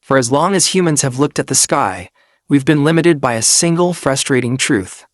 For as long as humans have looked at the sky, we've been limited by a single frustrating truth.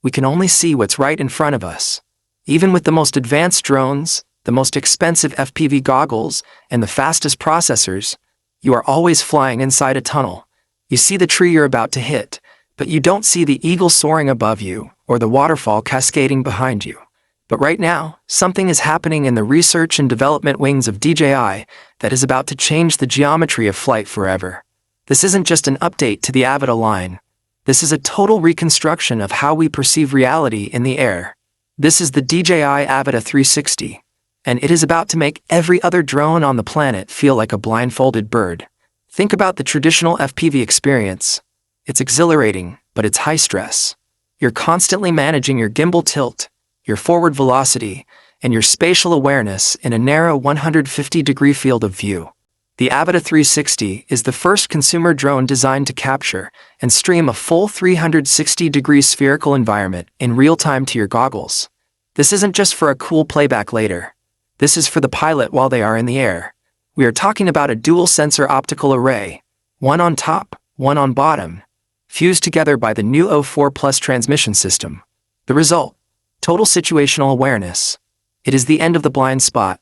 We can only see what's right in front of us. Even with the most advanced drones, the most expensive FPV goggles, and the fastest processors, you are always flying inside a tunnel. You see the tree you're about to hit, but you don't see the eagle soaring above you or the waterfall cascading behind you. But right now, something is happening in the research and development wings of DJI that is about to change the geometry of flight forever. This isn't just an update to the Avata line. This is a total reconstruction of how we perceive reality in the air. This is the DJI Avata 360, and it is about to make every other drone on the planet feel like a blindfolded bird. Think about the traditional FPV experience. It's exhilarating, but it's high stress. You're constantly managing your gimbal tilt, your forward velocity, and your spatial awareness in a narrow 150-degree field of view. The Avata 360 is the first consumer drone designed to capture and stream a full 360-degree spherical environment in real time to your goggles. This isn't just for a cool playback later. This is for the pilot while they are in the air. We are talking about a dual-sensor optical array, one on top, one on bottom, fused together by the new O4 Plus transmission system. The result: total situational awareness. It is the end of the blind spot.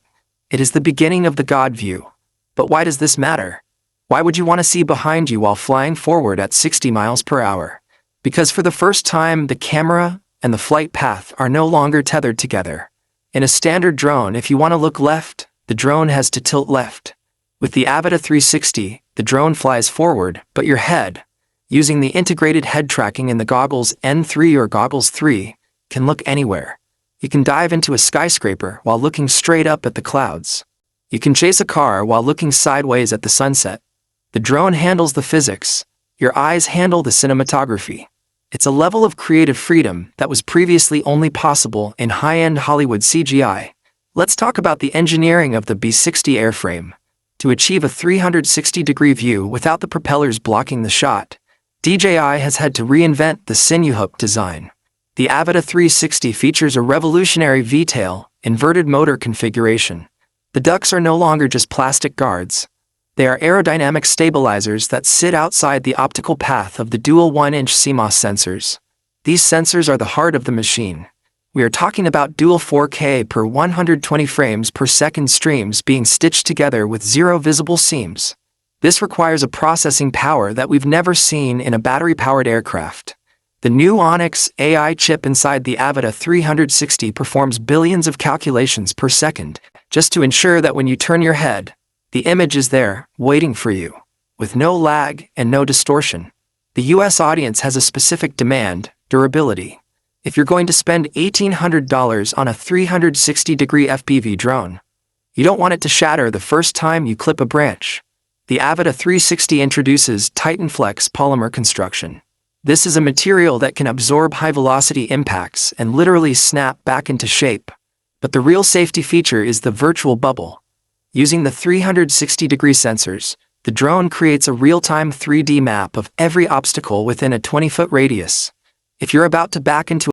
It is the beginning of the God view. But why does this matter? Why would you want to see behind you while flying forward at 60 miles per hour? Because for the first time, the camera and the flight path are no longer tethered together. In a standard drone, if you want to look left, the drone has to tilt left. With the Avata 360, the drone flies forward, but your head, using the integrated head tracking in the Goggles N3 or Goggles 3, can look anywhere. You can dive into a skyscraper while looking straight up at the clouds. You can chase a car while looking sideways at the sunset. The drone handles the physics. Your eyes handle the cinematography. It's a level of creative freedom that was previously only possible in high-end Hollywood CGI. Let's talk about the engineering of the B60 airframe. To achieve a 360-degree view without the propellers blocking the shot, DJI has had to reinvent the sinew hook design. The Avata 360 features a revolutionary V-tail, inverted motor configuration. The ducts are no longer just plastic guards. They are aerodynamic stabilizers that sit outside the optical path of the dual 1-inch CMOS sensors. These sensors are the heart of the machine. We are talking about dual 4K per 120 frames per second streams being stitched together with zero visible seams. This requires a processing power that we've never seen in a battery-powered aircraft. The new Onyx AI chip inside the Avata 360 performs billions of calculations per second, just to ensure that when you turn your head, the image is there, waiting for you, with no lag and no distortion. The US audience has a specific demand: durability. If you're going to spend $1,800 on a 360-degree FPV drone, you don't want it to shatter the first time you clip a branch. The Avata 360 introduces TitanFlex polymer construction. This is a material that can absorb high-velocity impacts and literally snap back into shape. But the real safety feature is the virtual bubble. Using the 360-degree sensors, the drone creates a real-time 3D map of every obstacle within a 20-foot radius. If you're about to back into